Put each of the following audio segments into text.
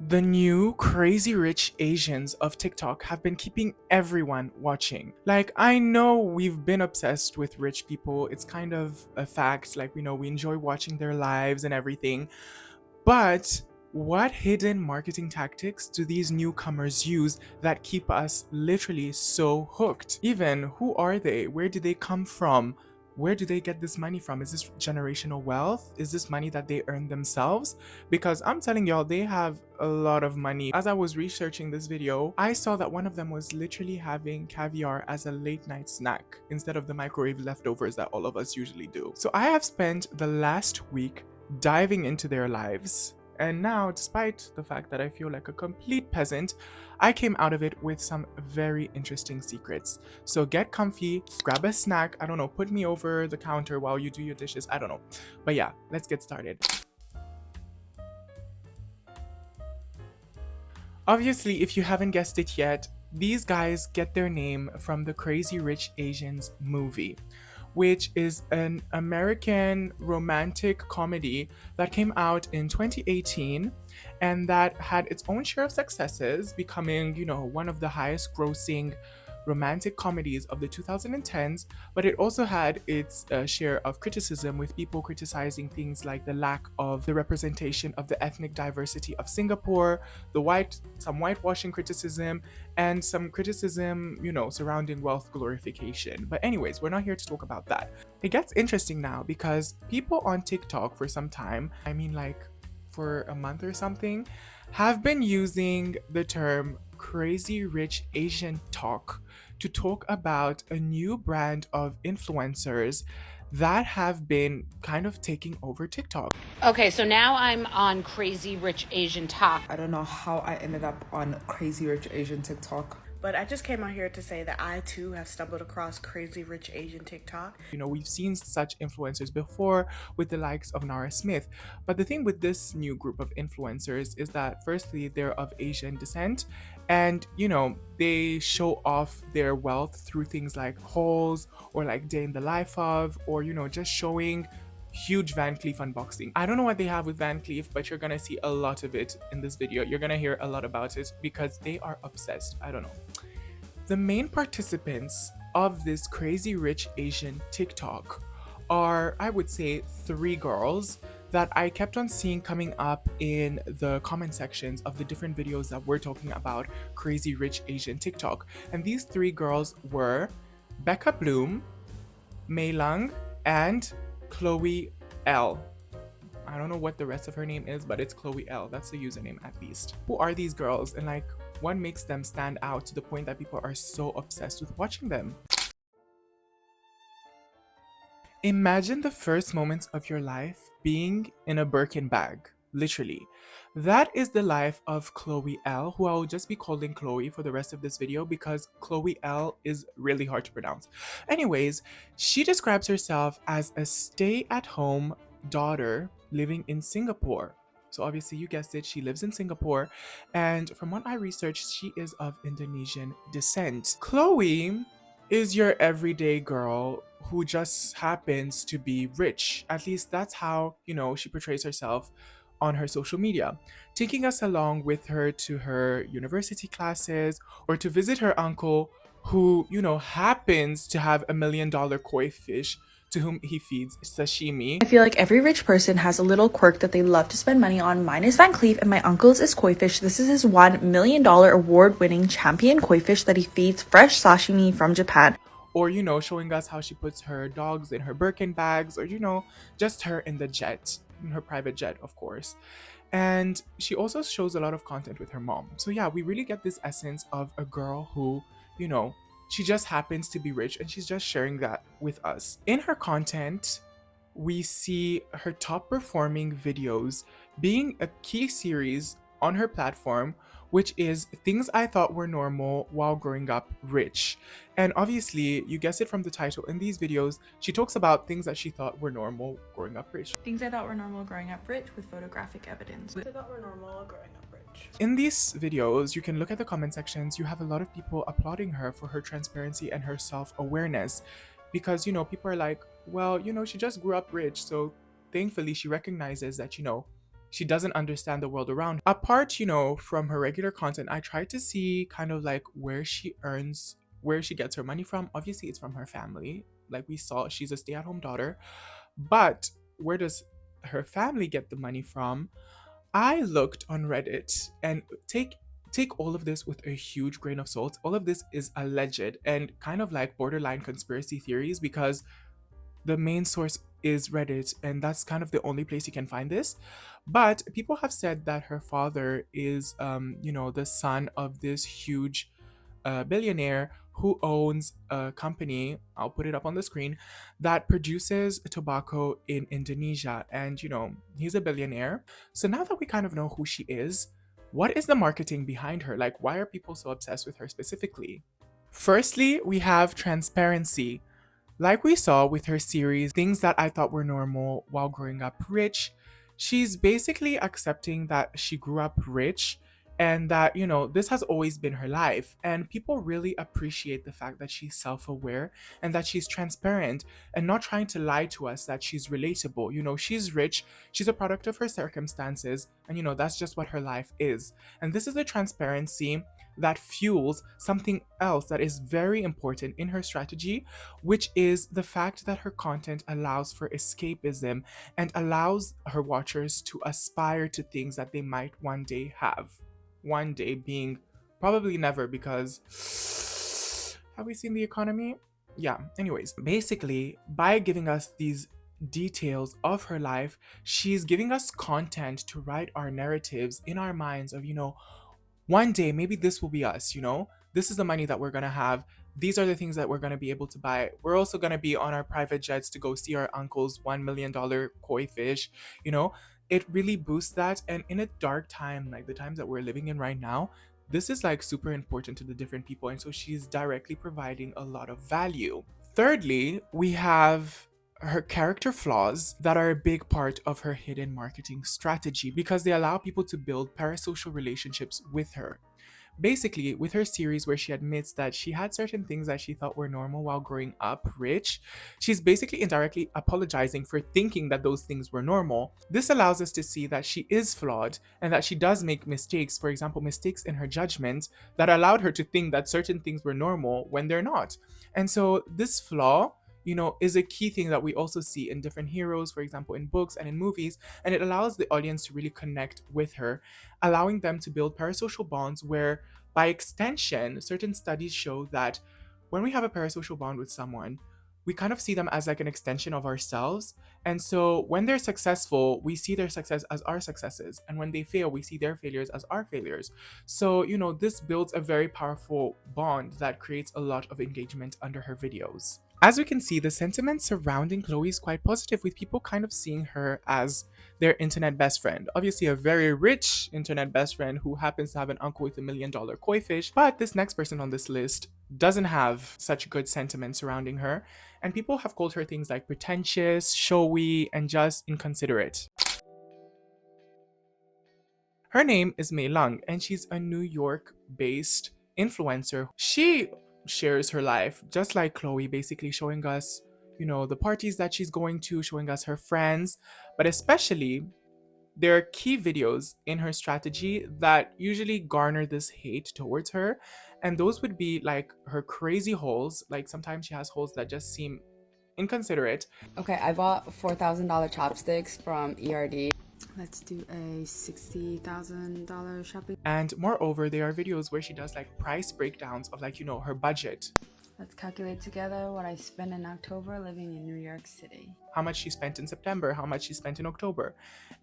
The new crazy rich Asians of TikTok have been keeping everyone watching. Like, I know we've been obsessed with rich people. It's kind of a fact. Like, we know we enjoy watching their lives and everything. But what hidden marketing tactics do these newcomers use that keep us literally so hooked? Even who are they? Where do they come from? Where do they get this money from? Is this generational wealth? Is this money that they earn themselves? Because I'm telling y'all, they have a lot of money. As I was researching this video, I saw that one of them was literally having caviar as a late night snack instead of the microwave leftovers that all of us usually do. So I have spent the last week diving into their lives. And now, despite the fact that I feel like a complete peasant, I came out of it with some very interesting secrets. So get comfy, grab a snack, I don't know, put me over the counter while you do your dishes, I don't know. But yeah, let's get started. Obviously, if you haven't guessed it yet, these guys get their name from the Crazy Rich Asians movie, which is an American romantic comedy that came out in 2018 and that had its own share of successes, becoming, one of the highest grossing romantic comedies of the 2010s, but it also had its share of criticism, with people criticizing things like the lack of the representation of the ethnic diversity of Singapore, some whitewashing criticism, and some criticism, surrounding wealth glorification. But anyways, we're not here to talk about that. It gets interesting now because people on TikTok for some time, I mean like for a month or something, have been using the term crazy rich Asian talk to talk about a new brand of influencers that have been kind of taking over TikTok. Okay, so now I'm on Crazy Rich Asian Talk. I don't know how I ended up on Crazy Rich Asian TikTok. But I just came out here to say that I too have stumbled across Crazy Rich Asian TikTok. We've seen such influencers before with the likes of Nara Smith. But the thing with this new group of influencers is that firstly, they're of Asian descent and, they show off their wealth through things like hauls or like day in the life of, or, just showing huge Van Cleef unboxing. I don't know what they have with Van Cleef, but you're gonna see a lot of it in this video. You're gonna hear a lot about it because they are obsessed. I don't know. The main participants of this crazy rich Asian TikTok are, I would say, 3 girls that I kept on seeing coming up in the comment sections of the different videos that we're talking about crazy rich Asian TikTok. And these 3 girls were Becca Bloom, Leung, and Chloe L. I don't know what the rest of her name is, but it's Chloe L. That's the username at least. Who are these girls, and like what makes them stand out to the point that people are so obsessed with watching them? Imagine the first moments of your life being in a Birkin bag, literally. That is the life of Chloe L, who I will just be calling Chloe for the rest of this video because Chloe L is really hard to pronounce. Anyways, she describes herself as a stay-at-home daughter living in Singapore. So obviously, you guessed it, she lives in Singapore, and from what I researched, she is of Indonesian descent. Chloe is your everyday girl who just happens to be rich. At least that's how, she portrays herself on her social media, taking us along with her to her university classes or to visit her uncle who, happens to have $1 million koi fish to whom he feeds sashimi. I feel like every rich person has a little quirk that they love to spend money on. Mine is Van Cleef and my uncle's is koi fish. This is his $1 million award-winning champion koi fish that he feeds fresh sashimi from Japan. Or, showing us how she puts her dogs in her Birkin bags, or, just her in the jet, in her private jet, of course. And she also shows a lot of content with her mom. So yeah, we really get this essence of a girl who, she just happens to be rich and she's just sharing that with us. In her content, we see her top performing videos being a key series on her platform, which is things I thought were normal while growing up rich. And obviously, you guessed it from the title, in these videos, she talks about things that she thought were normal growing up rich. Things I thought were normal growing up rich with photographic evidence. I thought were normal growing up rich. In these videos, you can look at the comment sections, you have a lot of people applauding her for her transparency and her self-awareness. Because, people are like, well, she just grew up rich, so thankfully she recognizes that, She doesn't understand the world around. Apart, from her regular content, I try to see kind of like where she gets her money from. Obviously, it's from her family. Like we saw, she's a stay-at-home daughter. But where does her family get the money from? I looked on Reddit, and take all of this with a huge grain of salt. All of this is alleged and kind of like borderline conspiracy theories, because the main source is Reddit, and that's kind of the only place you can find this. But people have said that her father is, the son of this huge billionaire who owns a company, I'll put it up on the screen, that produces tobacco in Indonesia. And, he's a billionaire. So now that we kind of know who she is, what is the marketing behind her? Like, why are people so obsessed with her specifically? Firstly, we have transparency. Like we saw with her series, Things That I Thought Were Normal While Growing Up Rich, she's basically accepting that she grew up rich and that, this has always been her life. And people really appreciate the fact that she's self aware and that she's transparent and not trying to lie to us that she's relatable. She's rich, she's a product of her circumstances, and, that's just what her life is. And this is the transparency that fuels something else that is very important in her strategy, which is the fact that her content allows for escapism and allows her watchers to aspire to things that they might one day have. One day being probably never, because have we seen the economy? Yeah, anyways, basically, by giving us these details of her life, she's giving us content to write our narratives in our minds of, one day maybe this will be us. This is the money that we're gonna have. These are the things that we're gonna be able to buy. We're also gonna be on our private jets to go see our uncle's $1 million koi fish. It really boosts that. And in a dark time like the times that we're living in right now, this is like super important to the different people, and so she's directly providing a lot of value. Thirdly, we have her character flaws that are a big part of her hidden marketing strategy, because they allow people to build parasocial relationships with her. Basically, with her series where she admits that she had certain things that she thought were normal while growing up rich, she's basically indirectly apologizing for thinking that those things were normal. This allows us to see that she is flawed and that she does make mistakes, for example, mistakes in her judgment that allowed her to think that certain things were normal when they're not. And so this flaw, is a key thing that we also see in different heroes, for example, in books and in movies, and it allows the audience to really connect with her, allowing them to build parasocial bonds where, by extension, certain studies show that when we have a parasocial bond with someone, we kind of see them as like an extension of ourselves. And so when they're successful, we see their success as our successes. And when they fail, we see their failures as our failures. So, this builds a very powerful bond that creates a lot of engagement under her videos. As we can see, the sentiment surrounding Chloe is quite positive, with people kind of seeing her as their internet best friend. Obviously, a very rich internet best friend who happens to have an uncle with $1 million koi fish. But this next person on this list doesn't have such good sentiment surrounding her, and people have called her things like pretentious, showy, and just inconsiderate. Her name is Leung, and she's a New York-based influencer. She shares her life just like Chloe, basically showing us, the parties that she's going to, showing us her friends, but especially there are key videos in her strategy that usually garner this hate towards her, and those would be like her crazy hauls. Like sometimes she has hauls that just seem inconsiderate. Okay, I bought $4,000 chopsticks from ERD. Let's do a $60,000 shopping. And moreover, there are videos where she does like price breakdowns of like, her budget. Let's calculate together what I spent in October living in New York City. How much she spent in September, how much she spent in October.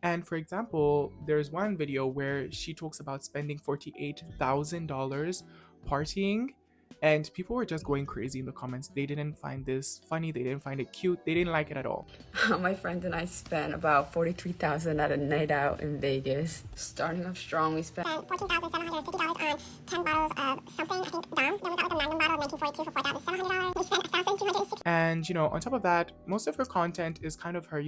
And for example, there's one video where she talks about spending $48,000 partying, and people were just going crazy in the comments. They didn't find this funny, they didn't find it cute, they didn't like it at all. My friend and I spent about $43,000 at a night out in Vegas. Starting off strong, we spent $14,750 on 10 bottles of something, I think Dom. Then we got like a Magnum bottle of 1942 for $4,700. We spent $1,260. And, on top of that, most of her content is kind of her,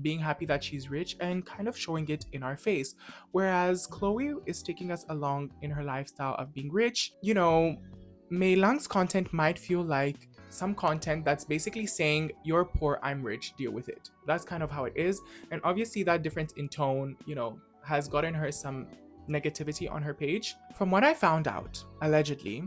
being happy that she's rich and kind of showing it in our face. Whereas Chloe is taking us along in her lifestyle of being rich. Leung's content might feel like some content that's basically saying, you're poor, I'm rich, deal with it. That's kind of how it is. And obviously that difference in tone, has gotten her some negativity on her page. From what I found out, allegedly,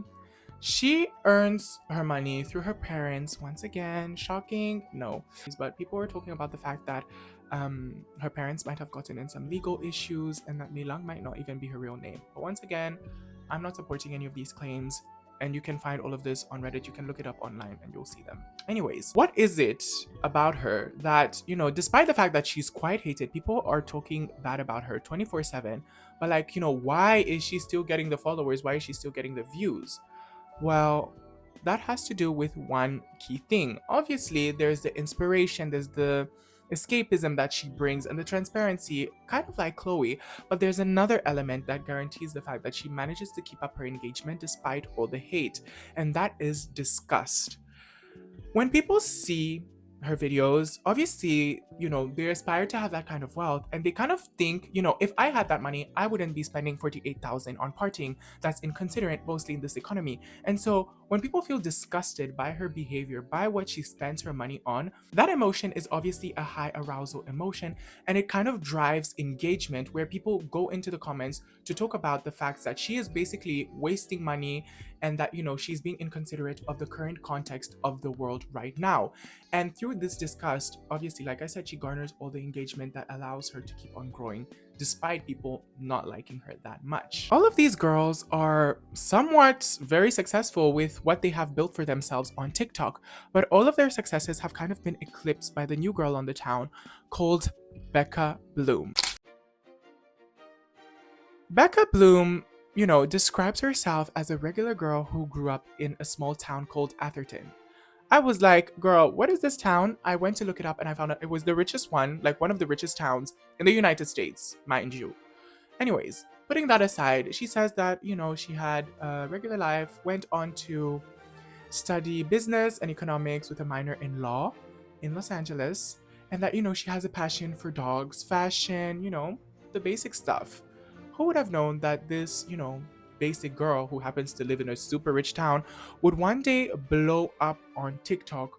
she earns her money through her parents. Once again, shocking? No. But people were talking about the fact that her parents might have gotten in some legal issues and that Leung might not even be her real name. But once again, I'm not supporting any of these claims. And you can find all of this on Reddit. You can look it up online and you'll see them. Anyways, what is it about her that, despite the fact that she's quite hated, people are talking bad about her 24/7. But like, why is she still getting the followers? Why is she still getting the views? Well, that has to do with one key thing. Obviously, there's the inspiration, there's the escapism that she brings, and the transparency, kind of like Chloe. But there's another element that guarantees the fact that she manages to keep up her engagement despite all the hate, and that is disgust. When people see her videos, obviously, they aspire to have that kind of wealth, and they kind of think, if I had that money, I wouldn't be spending 48,000 on partying. That's inconsiderate, mostly in this economy. And so when people feel disgusted by her behavior, by what she spends her money on, that emotion is obviously a high arousal emotion, and it kind of drives engagement where people go into the comments to talk about the facts that she is basically wasting money, and that, she's being inconsiderate of the current context of the world right now. And through this disgust, obviously, like I said, she garners all the engagement that allows her to keep on growing, despite people not liking her that much. All of these girls are somewhat very successful with what they have built for themselves on TikTok, but all of their successes have kind of been eclipsed by the new girl on the town called Becca Bloom. Becca Bloom, describes herself as a regular girl who grew up in a small town called Atherton. I was like, girl, what is this town? I went to look it up and I found out it was the richest one, like one of the richest towns in the United States, mind you. Anyways, putting that aside, she says that, she had a regular life, went on to study business and economics with a minor in law in Los Angeles, and that, she has a passion for dogs, fashion, the basic stuff. Who would have known that this, basic girl who happens to live in a super rich town would one day blow up on TikTok,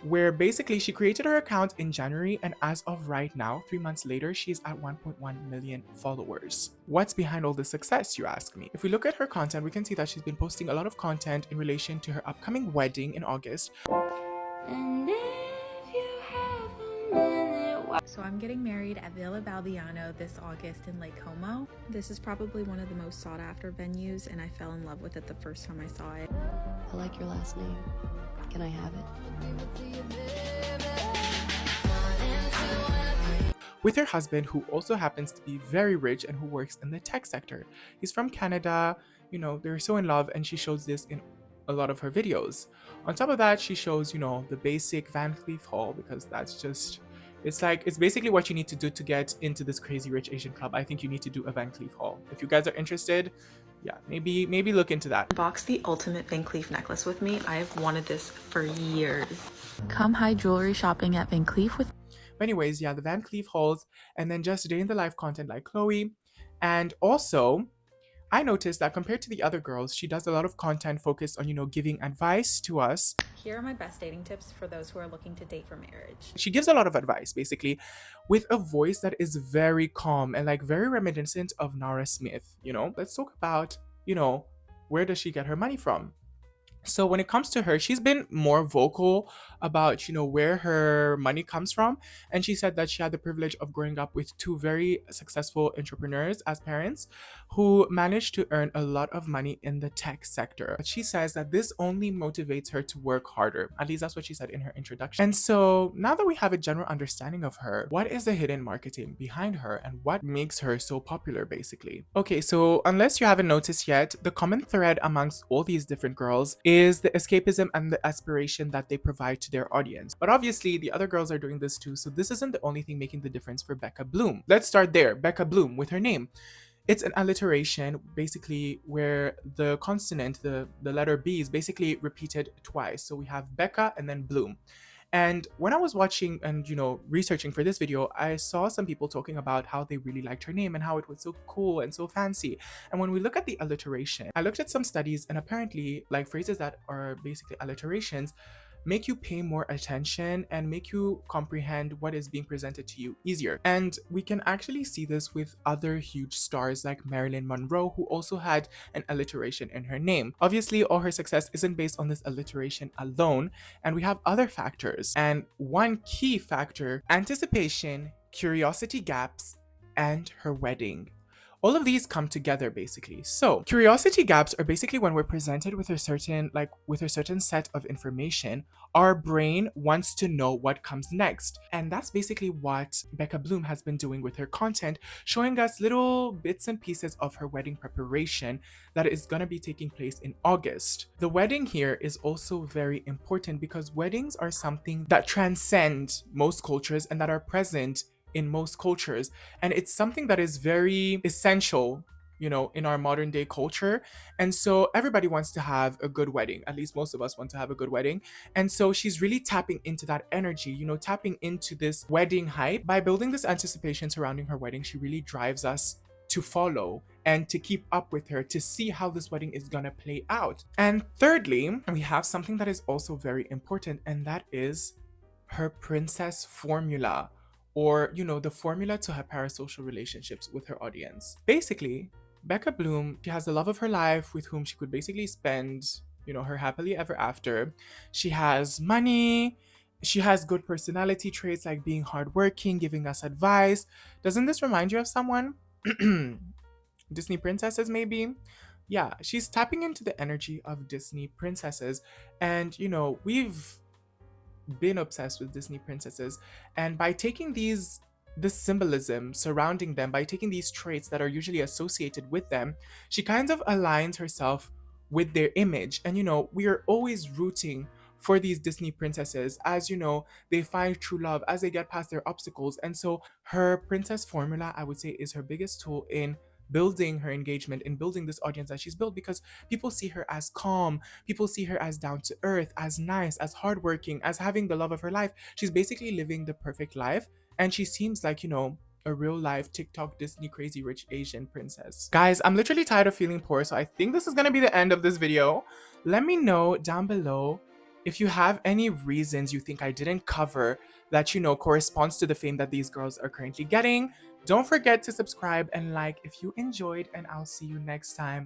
where basically she created her account in January, and as of right now, 3 months later, she's at 1.1 million followers. What's behind all the success, you ask me? If we look at her content, we can see that she's been posting a lot of content in relation to her upcoming wedding in August. So I'm getting married at Villa Balbiano this August in Lake Como. This is probably one of the most sought after venues, and I fell in love with it the first time I saw it. I like your last name. Can I have it? With her husband, who also happens to be very rich and who works in the tech sector. He's from Canada, they're so in love, and she shows this in a lot of her videos. On top of that, she shows, the basic Van Cleef haul, because that's just... It's basically what you need to do to get into this crazy rich Asian club. I think you need to do a Van Cleef haul. If you guys are interested, yeah, maybe look into that. Unbox the ultimate Van Cleef necklace with me. I've wanted this for years. Come hide jewelry shopping at Van Cleef with. But anyways, yeah, the Van Cleef hauls, and then just day in the life content like Chloe. And also, I noticed that compared to the other girls, she does a lot of content focused on, giving advice to us. Here are my best dating tips for those who are looking to date for marriage. She gives a lot of advice, basically, with a voice that is very calm and like very reminiscent of Nara Smith, Let's talk about, where does she get her money from? So when it comes to her, she's been more vocal about, where her money comes from. And she said that she had the privilege of growing up with two very successful entrepreneurs as parents who managed to earn a lot of money in the tech sector. But she says that this only motivates her to work harder. At least that's what she said in her introduction. And so now that we have a general understanding of her, what is the hidden marketing behind her and what makes her so popular, basically? Okay, so unless you haven't noticed yet, the common thread amongst all these different girls is the escapism and the aspiration that they provide to their audience. But obviously, the other girls are doing this too, so this isn't the only thing making the difference for Becca Bloom. Let's start there. Becca Bloom with her name. It's an alliteration, basically, where the consonant, the letter B, is basically repeated twice. So we have Becca and then Bloom. And when I was watching and, researching for this video, I saw some people talking about how they really liked her name and how it was so cool and so fancy. And when we look at the alliteration, I looked at some studies, and apparently, like, phrases that are basically alliterations make you pay more attention and make you comprehend what is being presented to you easier. And we can actually see this with other huge stars like Marilyn Monroe, who also had an alliteration in her name. Obviously, all her success isn't based on this alliteration alone, and we have other factors. And one key factor: anticipation, curiosity gaps, and her wedding. All of these come together basically. So curiosity gaps are basically when we're presented with a certain set of information, our brain wants to know what comes next. And that's basically what Becca Bloom has been doing with her content, showing us little bits and pieces of her wedding preparation that is going to be taking place in August. The wedding here is also very important because weddings are something that transcend most cultures and that are present in most cultures, and it's something that is very essential, in our modern day culture. And so everybody wants to have a good wedding. At least most of us want to have a good wedding. And so she's really tapping into that energy, tapping into this wedding hype. By building this anticipation surrounding her wedding, she really drives us to follow and to keep up with her, to see how this wedding is gonna play out. And thirdly, we have something that is also very important, and that is her princess formula, or, the formula to her parasocial relationships with her audience. Basically, Becca Bloom, she has the love of her life with whom she could basically spend, her happily ever after. She has money. She has good personality traits like being hardworking, giving us advice. Doesn't this remind you of someone? Disney princesses, maybe? Yeah, she's tapping into the energy of Disney princesses. And, we've been obsessed with Disney princesses, and by taking this symbolism surrounding them, by taking these traits that are usually associated with them, she kind of aligns herself with their image. And we are always rooting for these Disney princesses as they find true love, as they get past their obstacles. And so her princess formula, I would say, is her biggest tool in building her engagement, in building this audience that she's built, because people see her as calm, people see her as down to earth, as nice, as hardworking, as having the love of her life. She's basically living the perfect life, and she seems like, a real life TikTok Disney crazy rich Asian princess. Guys, I'm literally tired of feeling poor, so I think this is gonna be the end of this video. Let me know down below if you have any reasons you think I didn't cover that, corresponds to the fame that these girls are currently getting. Don't forget to subscribe and like if you enjoyed, and I'll see you next time.